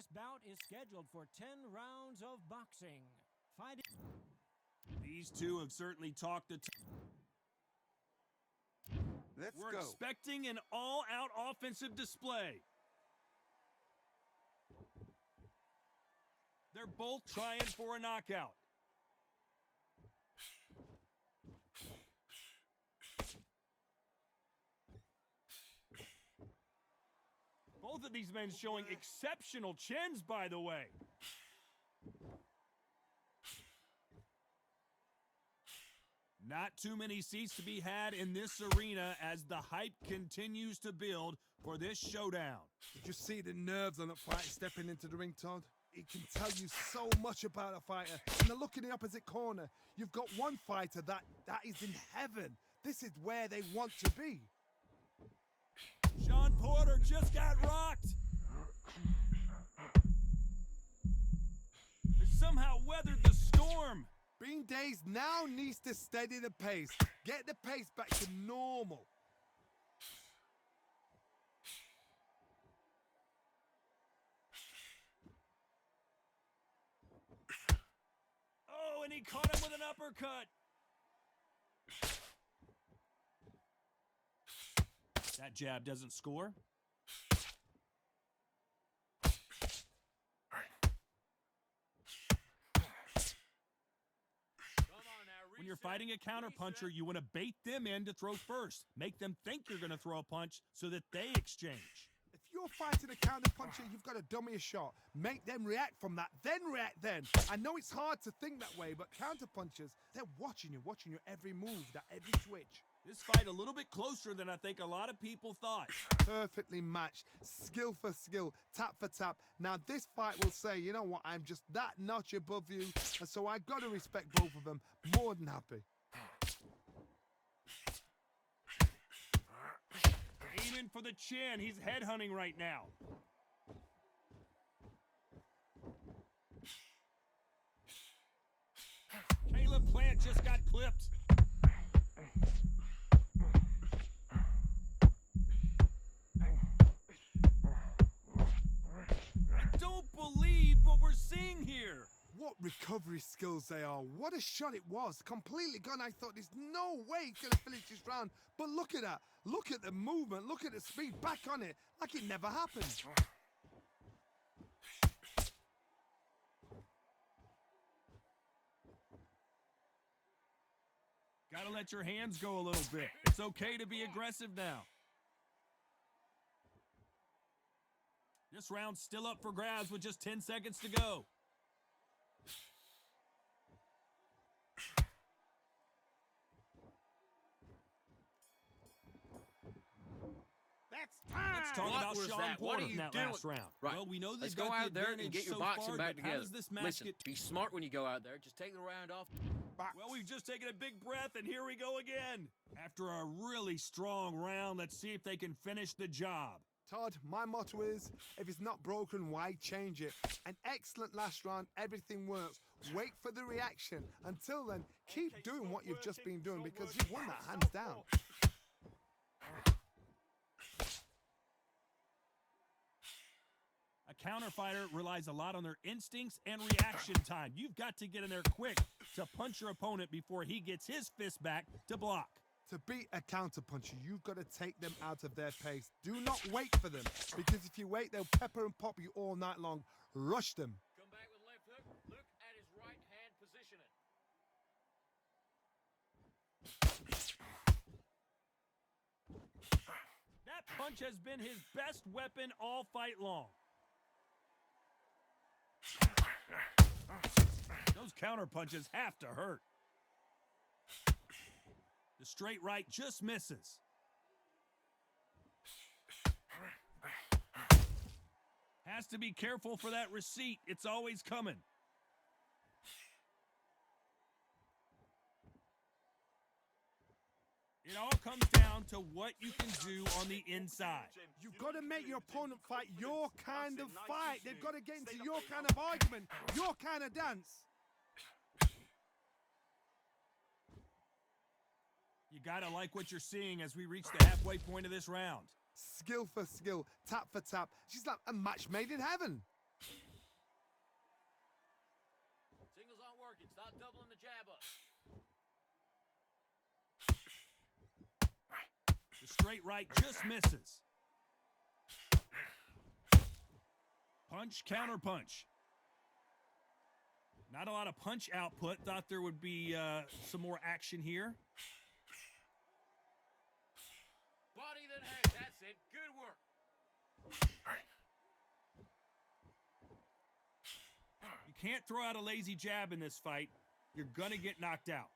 This bout is scheduled for 10 rounds of boxing. Fighting. These two have certainly talked the We're We're expecting an all-out offensive display. They're both trying for a knockout. Both of these men showing exceptional chins, by the way. Not too many seats to be had in this arena as the hype continues to build for this showdown. Did you see the nerves on that fight stepping into the ring, Todd? It can tell you so much about a fighter. And then look in the opposite corner. You've got one fighter that is in heaven. This is where they want to be. Sean Porter just got rocked. They somehow weathered the storm. Bean Days now needs to steady the pace. Get the pace back to normal. Oh, and he caught him with an uppercut. That jab doesn't score. When you're fighting a counterpuncher, you want to bait them in to throw first. Make them think you're going to throw a punch so that they exchange. If you're fighting a counterpuncher, you've got to dummy a shot. Make them react from that, then react then. I know it's hard to think that way, but counterpunchers, they're watching your every move, that every switch. This fight a little bit closer than I think a lot of people thought. Perfectly matched, skill for skill, tap for tap. Now this fight will say, you know what, I'm just that notch above you, and so I got to respect both of them. More than happy. Aiming for the chin. He's headhunting right now. Caleb Plant just got clipped. I don't believe what we're seeing here. What recovery skills they are. What a shot it was. Completely gone. I thought there's no way he's going to finish this round. But look at that. Look at the movement. Look at the speed. Back on it. Like it never happened. Gotta let your hands go a little bit. It's okay to be aggressive now. This round's still up for grabs with just 10 seconds to go. That's time. Let's talk about Sean Porter in that last round. Right. Well, we know Let's they've go got the out there and advantage get your so boxing far, back but how together. does this match Listen, get... be smart when you go out there. Just take the round off. Well, we've just taken a big breath, and here we go again. After a really strong round, let's see if they can finish the job. Todd, my motto is, if it's not broken, why change it? An excellent last round, everything works. Wait for the reaction. Until then, keep doing what you've just been doing because you've won that hands down. A counter fighter relies a lot on their instincts and reaction time. You've got to get in there quick to punch your opponent before he gets his fist back to block. To beat a counterpuncher, you've got to take them out of their pace. Do not wait for them, because if you wait, they'll pepper and pop you all night long. Rush them. Come back with left hook. Look at his right hand positioning. That punch has been his best weapon all fight long. Those counter punches have to hurt. The straight right just misses. Has to be careful for that receipt. It's always coming. It all comes down to what you can do on the inside. You've got to make your opponent fight your kind of fight. They've got to get into your kind of argument, your kind of dance. You gotta like what you're seeing as we reach the halfway point of this round. Skill for skill, tap for tap. She's like a match made in heaven. Start doubling the jab up. The straight right just misses. Punch, counter punch. Not a lot of punch output. Thought there would be some more action here. Body then head. That's it. Good work. You can't throw out a lazy jab in this fight. You're going to get knocked out.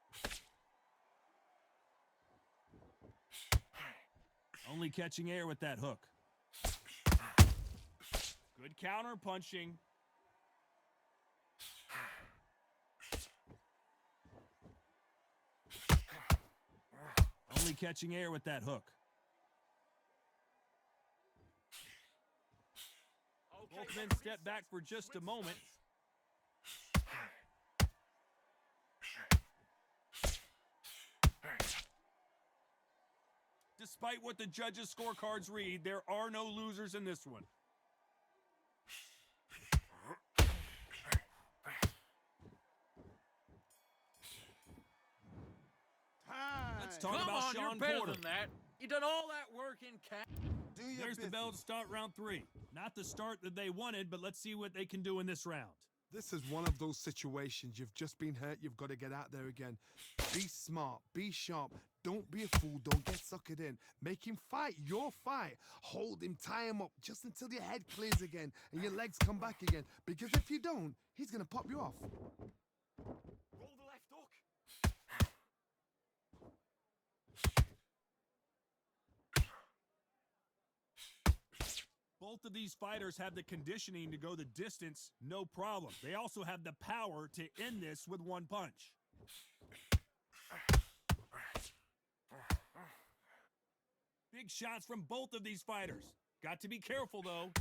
Only catching air with that hook. Good counter punching. Only catching air with that hook. Both men step back for just a moment. Despite what the judges' scorecards read, there are no losers in this one. Let's talk Come about on, Sean you're better Porter. than that. You done all that work in cap. There's the bell to start round 3. Not the start that they wanted, but let's see what they can do in this round. This is one of those situations. You've just been hurt. You've got to get out there again. Be smart. Be sharp. Don't be a fool. Don't get suckered in. Make him fight your fight. Hold him. Tie him up just until your head clears again and your legs come back again. Because if you don't, he's going to pop you off. Roll the left hook. Both of these fighters have the conditioning to go the distance, no problem. They also have the power to end this with one punch. Big shots from both of these fighters. Got to be careful, though.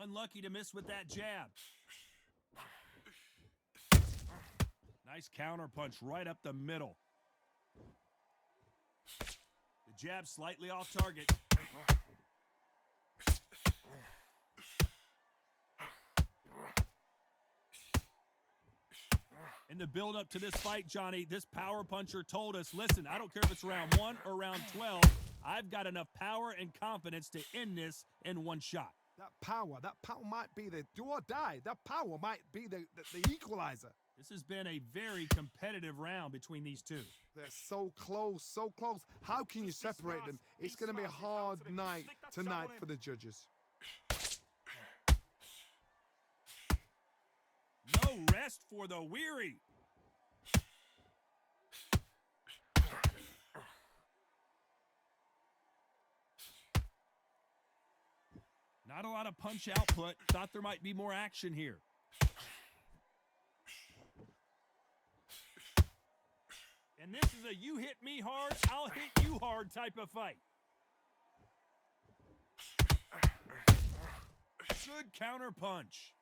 Unlucky to miss with that jab. Nice counter punch right up the middle. The jab slightly off target. In the build-up to this fight, Johnny, this power puncher told us, listen, I don't care if it's round 1 or round 12, I've got enough power and confidence to end this in one shot. That power might be the do or die. That power might be the equalizer. This has been a very competitive round between these two. They're so close, so close. How can you separate them? It's going to be a hard night tonight for the judges. No rest for the weary. Not a lot of punch output. Thought there might be more action here. And this is a you hit me hard, I'll hit you hard type of fight. Good counter punch.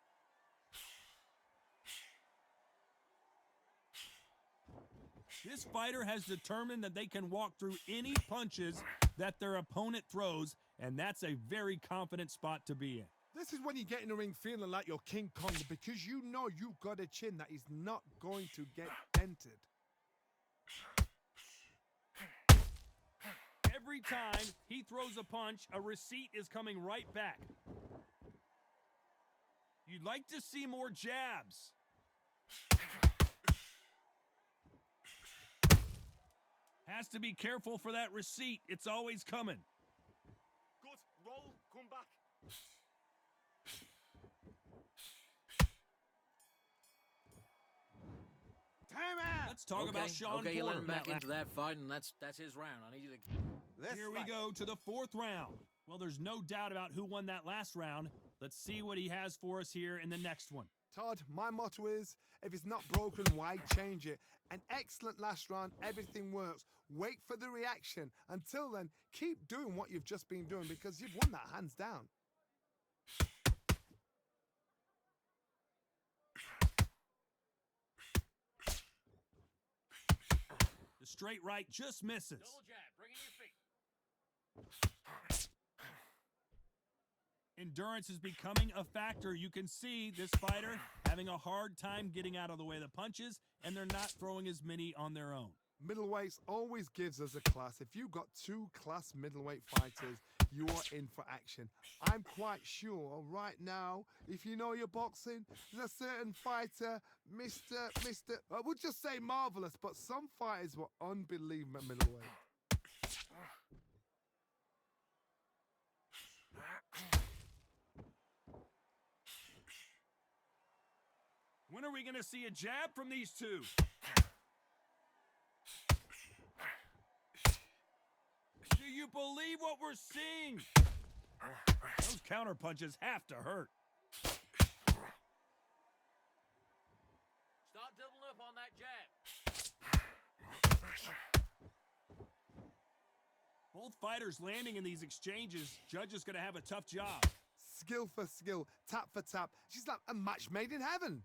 This fighter has determined that they can walk through any punches that their opponent throws, and that's a very confident spot to be in. This is when you get in the ring feeling like you're King Kong because you know you've got a chin that is not going to get dented. Every time he throws a punch, a receipt is coming right back. You'd like to see more jabs. Has to be careful for that receipt. It's always coming. Good. Roll. Come back. Time out. Let's talk about Sean Okay, you let him back Porter. into that fight, and that's his round. I need you to. Here we go to the 4th round. Well, there's no doubt about who won that last round. Let's see what he has for us here in the next one. Todd, my motto is, if it's not broken, why change it? An excellent last round, everything works. Wait for the reaction. Until then, keep doing what you've just been doing because you've won that hands down. The straight right just misses. Double jab. Bring in your feet. Endurance is becoming a factor. You can see this fighter having a hard time getting out of the way of the punches, and they're not throwing as many on their own. Middleweights always gives us a class. If you've got two class middleweight fighters, you are in for action. I'm quite sure right now, if you know your boxing, there's a certain fighter, I would just say marvelous, but some fighters were unbelievable at middleweight. When are we going to see a jab from these two? Do you believe what we're seeing? Those counter punches have to hurt. Start doubling up on that jab. Both fighters landing in these exchanges. Judge is going to have a tough job. Skill for skill, tap for tap. She's like a match made in heaven.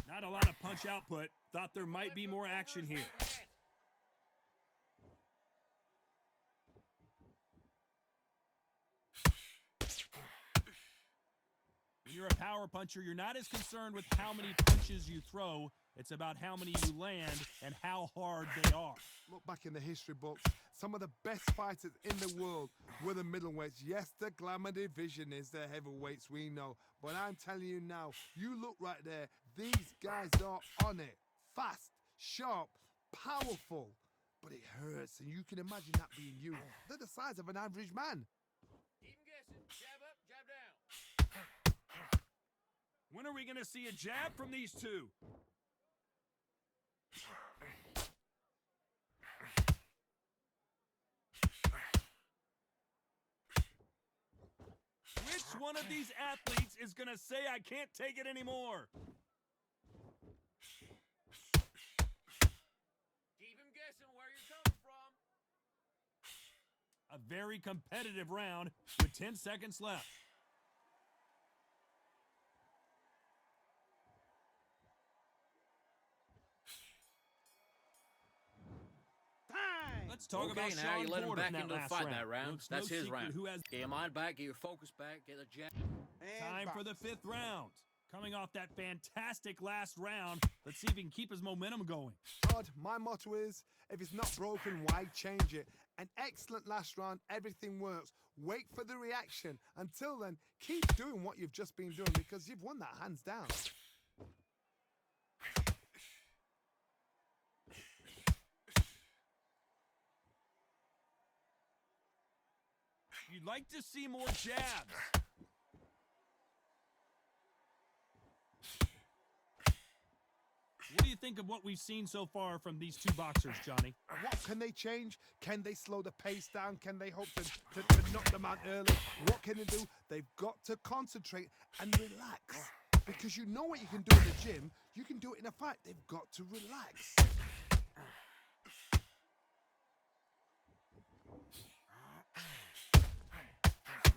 Not a lot of punch output. Thought there might be more action here. When you're a power puncher, you're not as concerned with how many punches you throw. It's about how many you land and how hard they are. Look back in the history books. Some of the best fighters in the world were the middleweights. Yes, the glamour division is the heavyweights, we know. But I'm telling you now, you look right there. These guys are on it. Fast, sharp, powerful. But it hurts, and you can imagine that being you. They're the size of an average man. Even guessing. Jab up, jab down. When are we going to see a jab from these two? Which one of these athletes is going to say, I can't take it anymore? Keep him guessing where you're coming from. A very competitive round with 10 seconds left. Time. Let's talk Okay, about now Sean you let him Gordon back in that into the last fight round. that round. Looks That's no his secret round. who has Get your mind back, get your focus back, get the jab. time for the 5th round. Coming off that fantastic last round, let's see if he can keep his momentum going. Todd, my motto is, if it's not broken, why change it? An excellent last round, everything works. Wait for the reaction. Until then, keep doing what you've just been doing because you've won that hands down. You'd like to see more jabs. What do you think of what we've seen so far from these two boxers, Johnny? What can they change? Can they slow the pace down? Can they hope to knock them out early? What can they do? They've got to concentrate and relax. Because you know what you can do in the gym, you can do it in a fight. They've got to relax.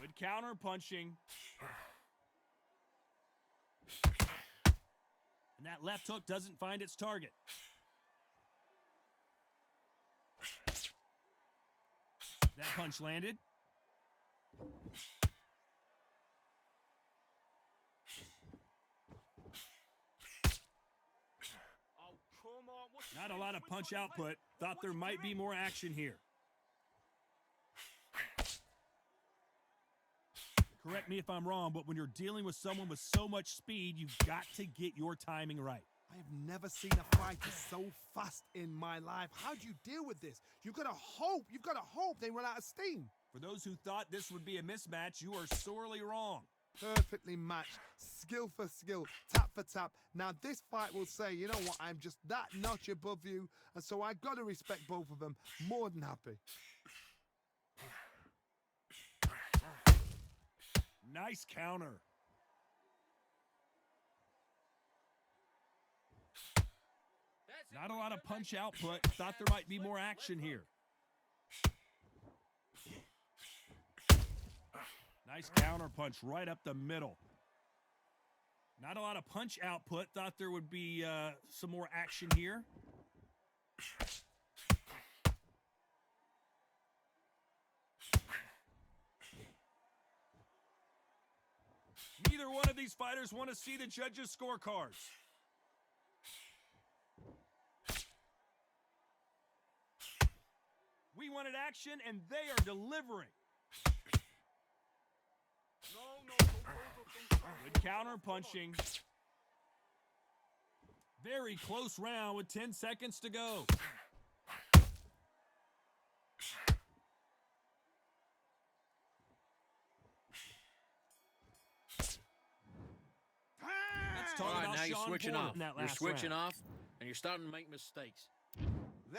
Good counter punching. And that left hook doesn't find its target. That punch landed. Oh, come on. What's Not a lot of punch output. Thought there might be more action here. Correct me if I'm wrong, but when you're dealing with someone with so much speed, you've got to get your timing right. I have never seen a fighter so fast in my life. How do you deal with this? You've got to hope they run out of steam. For those who thought this would be a mismatch, you are sorely wrong. Perfectly matched, skill for skill, tap for tap. Now this fight will say, you know what, I'm just that notch above you, and so I got to respect both of them. More than happy. Nice counter. That's it. Not a lot of punch output. Thought there might be more action here. Nice counter punch right up the middle. Not a lot of punch output. Thought there would be some more action here. these fighters want to see the judges' scorecards. We wanted action, and they are delivering. Good counter punching. Very close round with 10 seconds to go. Let's talk All right, about now you're Sean switching Porter off. in that You're last switching round. off, and you're starting to make mistakes.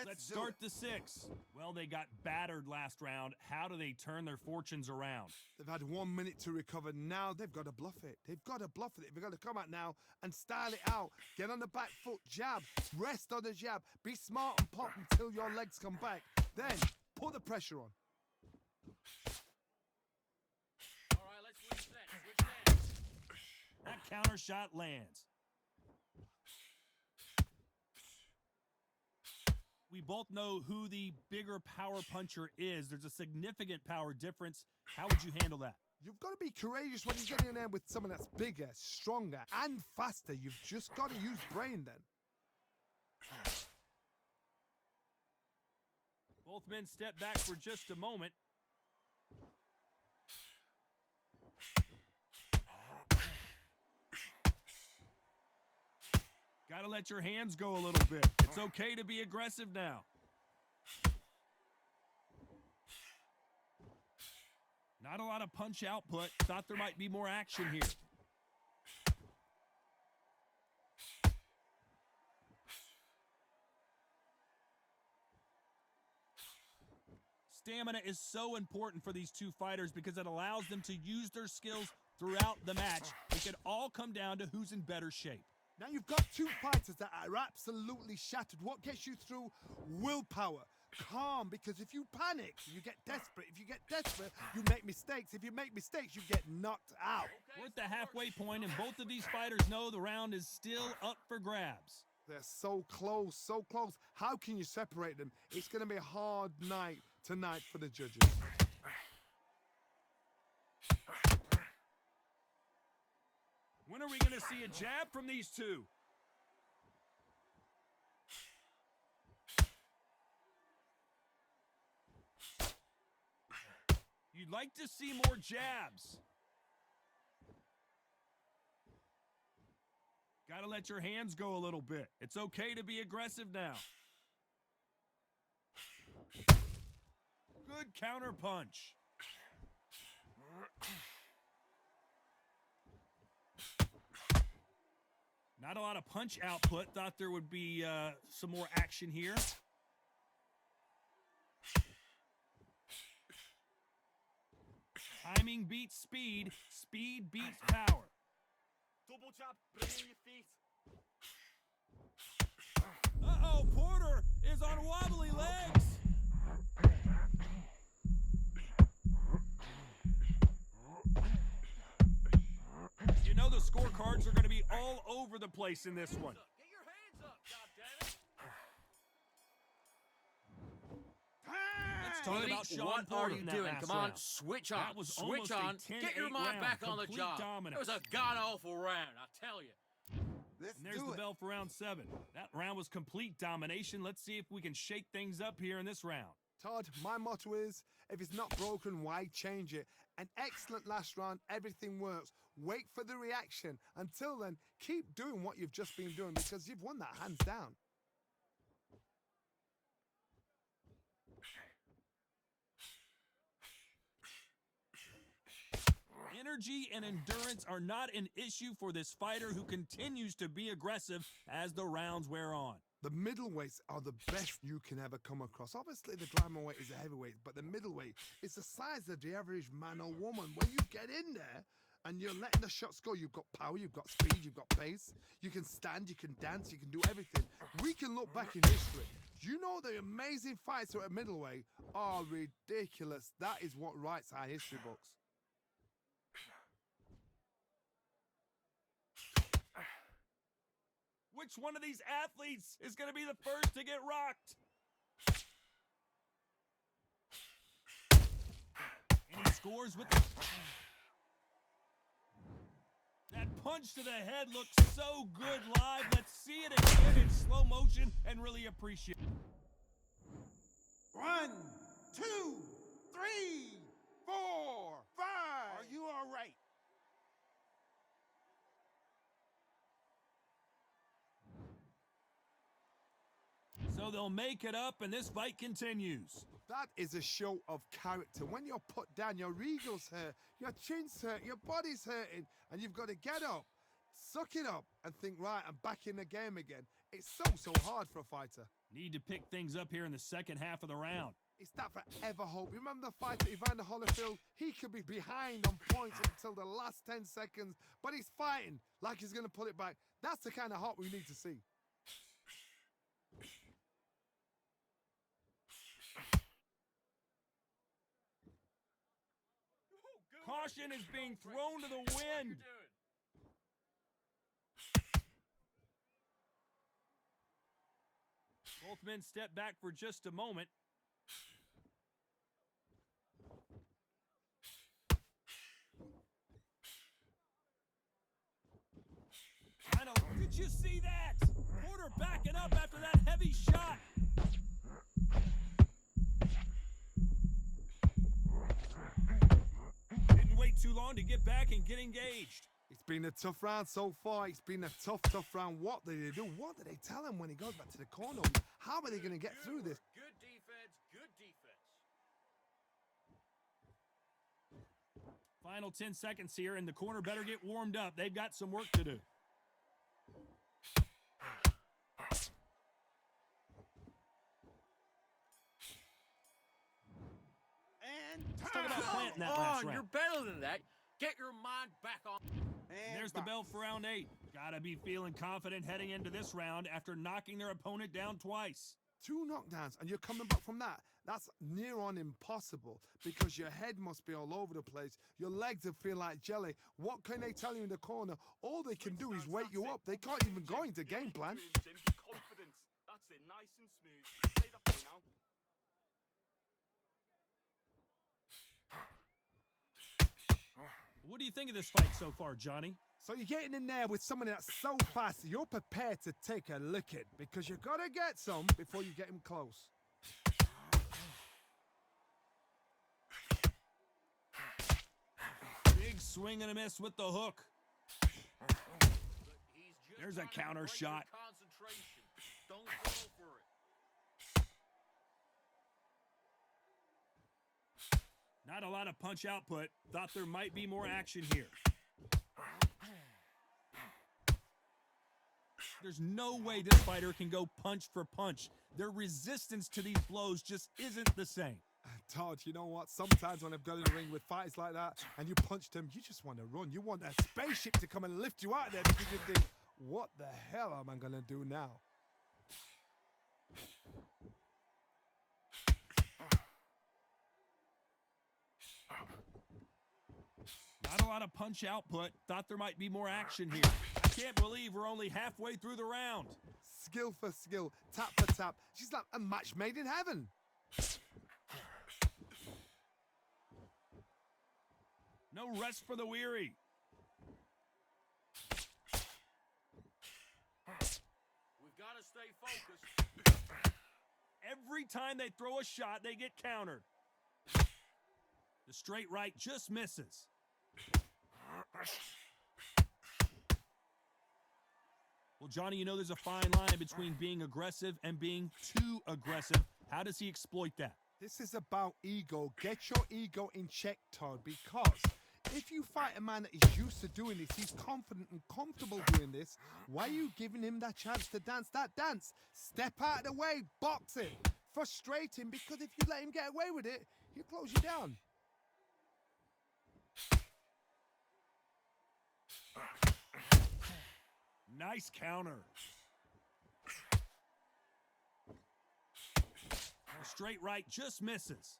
Let's start the 6. Well, they got battered last round. How do they turn their fortunes around? They've had 1 minute to recover. Now they've got to bluff it. They've got to bluff it. They've got to come out now and style it out. Get on the back foot, jab, rest on the jab. Be smart and pop until your legs come back. Then put the pressure on. All right, let's reset. Switch hands. That counter shot lands. We both know who the bigger power puncher is. There's a significant power difference. How would you handle that? You've got to be courageous when you're getting in there with someone that's bigger, stronger, and faster. You've just got to use brain then. Both men step back for just a moment. Gotta let your hands go a little bit. It's okay to be aggressive now. Not a lot of punch output. Thought there might be more action here. Stamina is so important for these two fighters because it allows them to use their skills throughout the match. It can all come down to who's in better shape. Now you've got two fighters that are absolutely shattered. What gets you through? Willpower. Calm, because if you panic, you get desperate. If you get desperate, you make mistakes. If you make mistakes, you get knocked out. We're at the halfway point, and both of these fighters know the round is still up for grabs. They're so close, so close. How can you separate them? It's going to be a hard night tonight for the judges. When are we going to see a jab from these two? You'd like to see more jabs. Gotta let your hands go a little bit. It's okay to be aggressive now. Good counter punch. Not a lot of punch output. Thought there would be some more action here. Timing beats speed. Speed beats power. Double jab, bring in your feet. Uh-oh, Porter is on wobbly legs. You know the scorecards are going to be all over the place in this one. Get your hands up, goddammit. Let's talk Buddy, about Sean what are Porter you in that doing? last Come on, round. switch on. That was Switch almost a on. 10-8 Get your mind round. back on the Complete job. dominance. It was a god-awful round, I tell you. Let's And there's the bell for round 7. That round was complete domination. Let's see if we can shake things up here in this round. Todd, my motto is, if it's not broken, why change it? An excellent last round, everything works. Wait for the reaction. Until then, keep doing what you've just been doing because you've won that hands down. Energy and endurance are not an issue for this fighter who continues to be aggressive as the rounds wear on. The middleweights are the best you can ever come across. Obviously, the glamour weight is a heavyweight, but the middleweight is the size of the average man or woman. When you get in there and you're letting the shots go, you've got power, you've got speed, you've got pace. You can stand, you can dance, you can do everything. We can look back in history. You know the amazing fights at middleweight are ridiculous. That is what writes our history books. Which one of these athletes is going to be the first to get rocked? And he scores with that punch to the head looks so good live. Let's see it again in slow motion and really appreciate it. 1, 2, 3, 4, 5. Are you all right? So they'll make it up, and this fight continues. That is a show of character. When you're put down, your ego's hurt, your chin's hurt, your body's hurting, and you've got to get up, suck it up, and think, right, I'm back in the game again. It's so hard for a fighter. Need to pick things up here in the second half of the round. It's that forever hope. Remember the fighter Evander Holyfield? He could be behind on points until the last 10 seconds, but he's fighting like he's going to pull it back. That's the kind of hope we need to see. Caution is being thrown to the wind. Both men step back for just a moment. Did you see that? Porter backing up after that heavy shot. Didn't wait too long to get back and get engaged. It's been a tough round so far. It's been a tough round. What did they do? What did they tell him when he goes back to the corner? How are they going to get through this? Good defense, good defense. Final 10 seconds here, and the corner better get warmed up. They've got some work to do. Let's talk about planting that last round. You're better than that. Get your mind back on. And There's the bell for round 8. Gotta be feeling confident heading into this round after knocking their opponent down twice. 2 knockdowns, and you're coming back from that. That's near on impossible because your head must be all over the place. Your legs will feel like jelly. What can they tell you in the corner? All they can do is wake you up. They can't even go into game plan. Confidence. That's it, nice and smooth. Stay that way now. What do you think of this fight so far, Johnny? So you're getting in there with someone that's so fast, you're prepared to take a licking because you got to get some before you get him close. Big swing and a miss with the hook. There's a counter shot. Concentration. Don't fall for it. Not a lot of punch output. Thought there might be more action here. There's no way this fighter can go punch for punch. Their resistance to these blows just isn't the same. Todd, you know what? Sometimes when I've got in the ring with fighters like that and you punch them, you just want to run. You want a spaceship to come and lift you out of there because you think, what the hell am I going to do now? Not a lot of punch output. Thought there might be more action here. I can't believe we're only halfway through the round. Skill for skill, tap for tap. She's like a match made in heaven. No rest for the weary. We've got to stay focused. Every time they throw a shot, they get countered. The straight right just misses. Well, Johnny, you know there's a fine line between being aggressive and being too aggressive. How does he exploit that? This is about ego. Get your ego in check, Todd, because if you fight a man that is used to doing this, he's confident and comfortable doing this, why are you giving him that chance to dance that dance? Step out of the way, box it. Frustrate him, because if you let him get away with it, he'll close you down. Nice counter. Straight right just misses.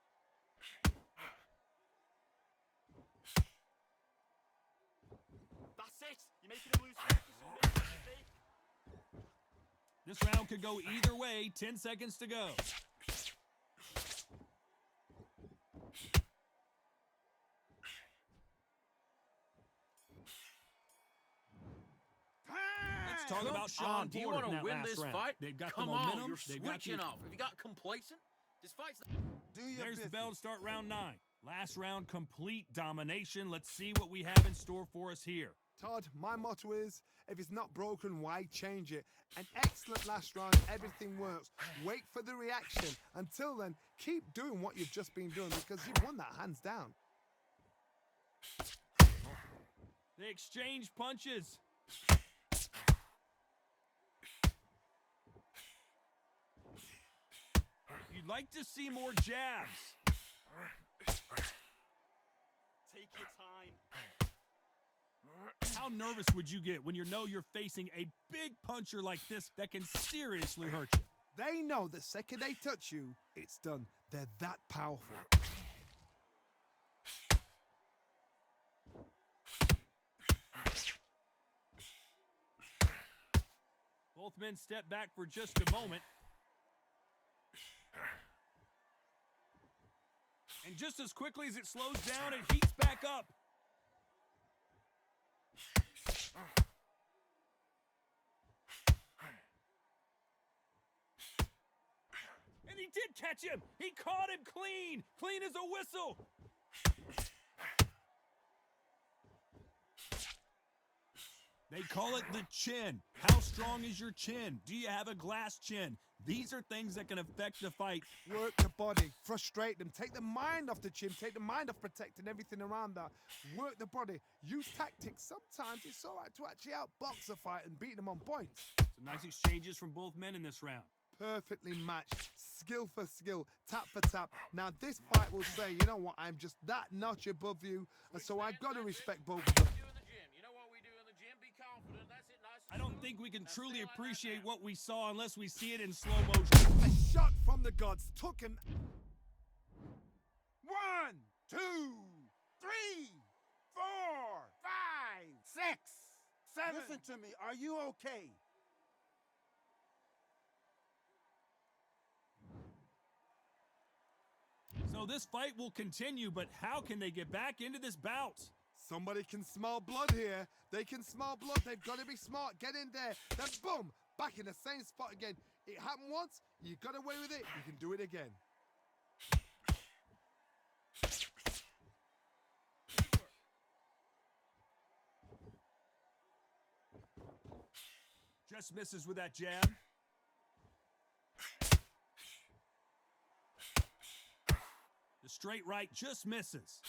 That's it. You're making him lose focus. You're making a mistake. This round could go either way. 10 seconds to go. Let's talk about Sean Do you Porter want in to that win last this round. fight? They've got Come the momentum. on, you're They've got switching the... off. Have you got complacent? This fight's... Do your There's the business. bell to start round 9. Last round, complete domination. Let's see what we have in store for us here. Todd, my motto is, if it's not broken, why change it? An excellent last round, everything works. Wait for the reaction. Until then, keep doing what you've just been doing because you've won that hands down. They exchange punches. You'd like to see more jabs. Take your time. How nervous would you get when you know you're facing a big puncher like this that can seriously hurt you? They know the second they touch you, it's done. They're that powerful. Both men step back for just a moment. And just as quickly as it slows down, it heats back up. And he did catch him. He caught him clean. Clean as a whistle. They call it the chin. How strong is your chin? Do you have a glass chin? These are things that can affect the fight. Work the body, frustrate them, take the mind off the chin, take the mind off protecting everything around that. Work the body, use tactics. Sometimes it's all right to actually outbox a fight and beat them on points. Some nice exchanges from both men in this round. Perfectly matched, skill for skill, tap for tap. Now this fight will say, you know what, I'm just that notch above you, and so I gotta respect both of them. I don't think we can truly appreciate what we saw unless we see it in slow motion. A shot from the gods took him. 1, 2, 3, 4, 5, 6, 7. Listen to me. Are you okay? So this fight will continue, but how can they get back into this bout? Somebody can smell blood here. They can smell blood. They've got to be smart. Get in there. Then boom, back in the same spot again. It happened once. You got away with it. You can do it again. Just misses with that jab. The straight right just misses.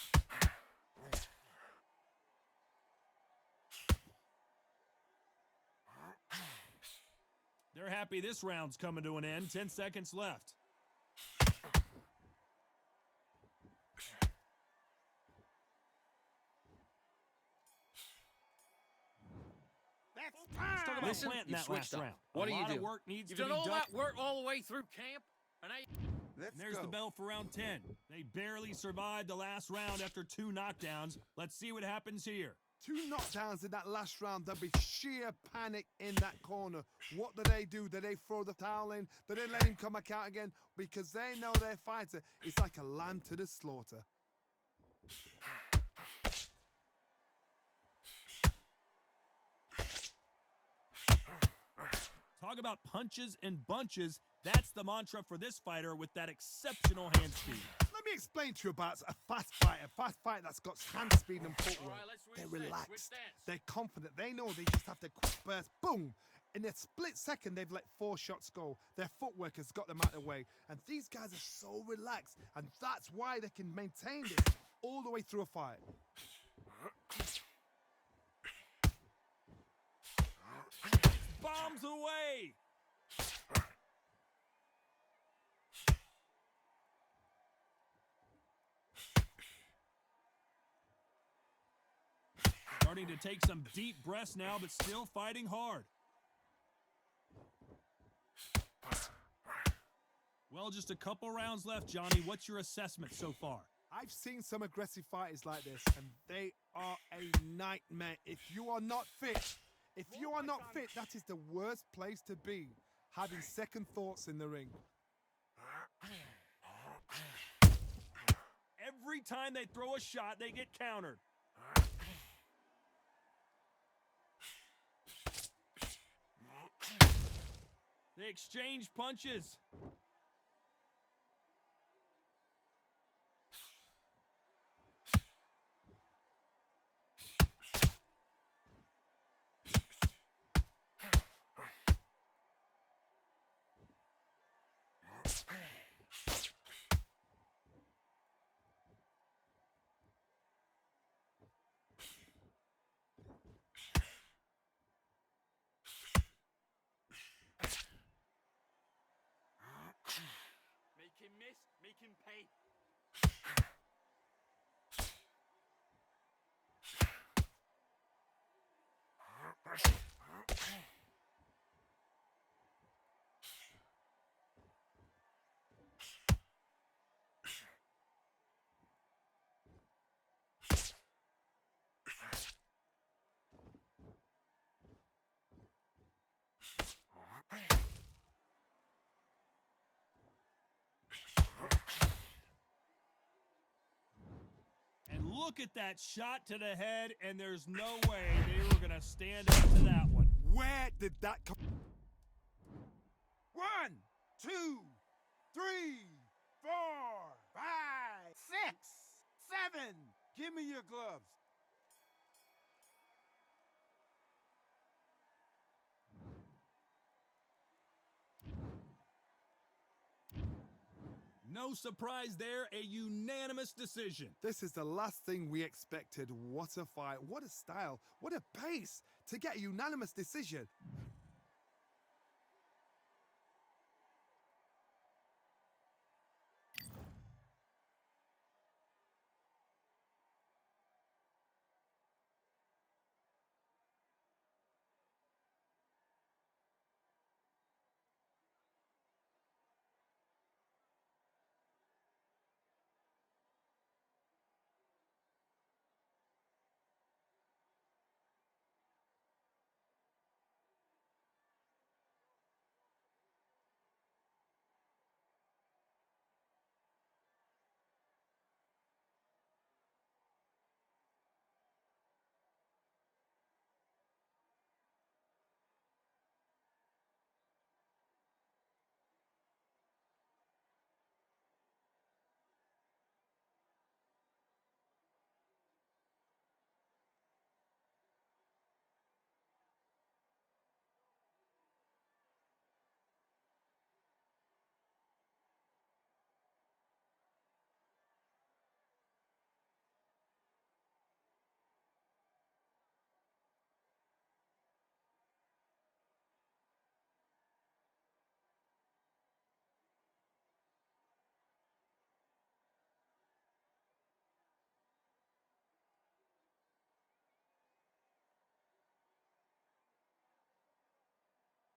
They're happy this round's coming to an end. 10 seconds left. That's Let's talk time. about Listen, planting you've that switched last up. round. What a do you lot do? of work needs You've to done be all done. that work all the way through camp, and Let's And there's go. the bell for round 10. They barely survived the last round after 2 knockdowns. Let's see what happens here. 2 knockdowns in that last round. There'll be sheer panic in that corner. What do? Do they throw the towel in? Do they let him come back out again? Because they know their fighter is like a lamb to the slaughter. Talk about punches and bunches. That's the mantra for this fighter with that exceptional hand speed. Let me explain to you about a fast fighter. A fast fighter that's got hand speed and footwork. All right, let's switch They're stance, relaxed. switch stance. They're confident. They know they just have to quick burst. Boom! In a split second, they've let 4 shots go. Their footwork has got them out of the way. And these guys are so relaxed. And that's why they can maintain this all the way through a fight. Bombs away! Starting to take some deep breaths now, but still fighting hard. Well, just a couple rounds left, Johnny. What's your assessment so far? I've seen some aggressive fighters like this, and they are a nightmare. If you are not fit, that is the worst place to be. Having second thoughts in the ring. Every time they throw a shot, they get countered. They exchange punches. Make him miss, make him pay. And look at that shot to the head, and there's no way they were going to stand up to that one. Where did that come? 1, 2, 3, 4, 5, 6, 7. Give me your gloves. No surprise there, a unanimous decision. This is the last thing we expected. What a fight, what a style, what a pace to get a unanimous decision.